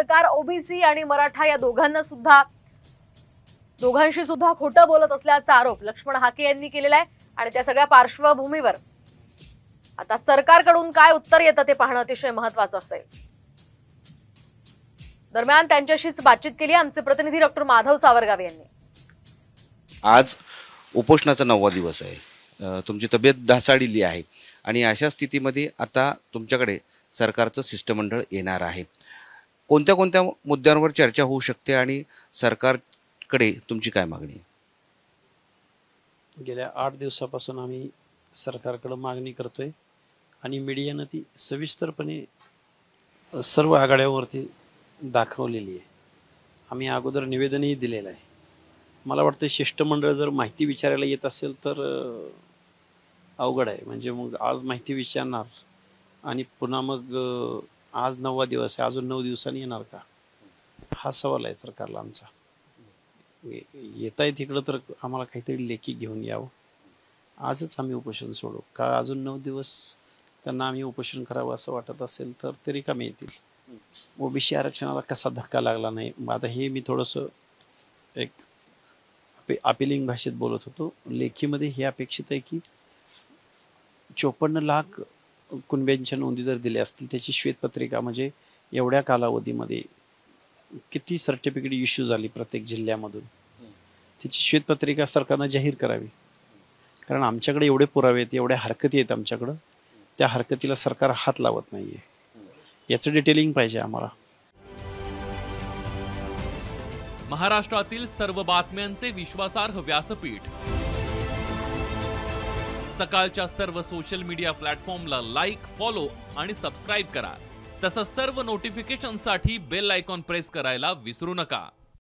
सरकार ओबीसी आणि मराठा या दोघांशी सुद्धा खोटं बोलत असल्याचा आरोप लक्ष्मण हाके यांनी केलेला आहे। आणि त्या सगळ्या पार्श्वभूमीवर आता सरकारकडून काय उत्तर येतं ते पाहणं अतिशय महत्त्वाचं असेल। दरम्यान त्यांच्याशीच बातचीत केली आमचे प्रतिनिधी डॉक्टर माधव सावरगाव यांनी। आज उपोषणाचा 9वा दिवस आहे। तुमची तब्येत ढासळलेली आहे आणि अशा स्थितीमध्ये आता तुमच्याकडे सरकारचं शिष्टमंडळ येणार आहे। कोणत्या कोणत्या मुद्द्यांवर चर्चा होऊ शकते आणि सरकारकडे तुमची काय मागणी आहे? गेल्या 8 दिवसापासून आम्ही सरकारकडे मागणी करतोय आणि मीडियाने ती सविस्तरपणे सर्व आघाड्यांवरती दाखवलेली आहे। आम्ही अगोदर निवेदनही दिलेलं आहे। मला वाटतं शिष्टमंडळ जर माहिती विचारायला येत असेल तर अवघड आहे। म्हणजे मग आज माहिती विचारणार आणि पुन्हा मग आज 9वा दिवस आहे, अजून 9 दिवसांनी येणार का, हा सवाल आहे सरकारला आमचा। येत आहे तिकडं तर आम्हाला काहीतरी लेखी घेऊन यावं। आजच आम्ही उपोषण सोडू का अजून 9 दिवस त्यांना आम्ही उपोषण करावं असं वाटत असेल तर ते रिकामे येतील। ओबीसी आरक्षणाला कसा धक्का लागला नाही, आता हे मी थोडंसं एक अपिलिंग भाषेत बोलत होतो। लेखीमध्ये हे अपेक्षित आहे की 54 लाख कुणब्यांच्या नोंदी जर दिल्या असतील त्याची श्वेतपत्रिका, म्हणजे एवढ्या कालावधीमध्ये किती सर्टिफिकेट इश्यू झाली प्रत्येक जिल्ह्यामधून, त्याची श्वेतपत्रिका सरकारनं जाहीर करावी। कारण आमच्याकडे एवढे पुरावे आहेत, एवढ्या हरकती आहेत आमच्याकडं, त्या हरकतीला सरकार हात लावत नाहीये। याचं डिटेलिंग पाहिजे आम्हाला। महाराष्ट्रातील सर्व बातम्यांचे विश्वासार्ह व्यासपीठ, सकाळच्या सर्व सोशल मीडिया प्लॅटफॉर्मला लाईक, फॉलो आणि सबस्क्राईब करा। तसंच सर्व नोटिफिकेशनसाठी बेल आयकॉन प्रेस करायला विसरू नका।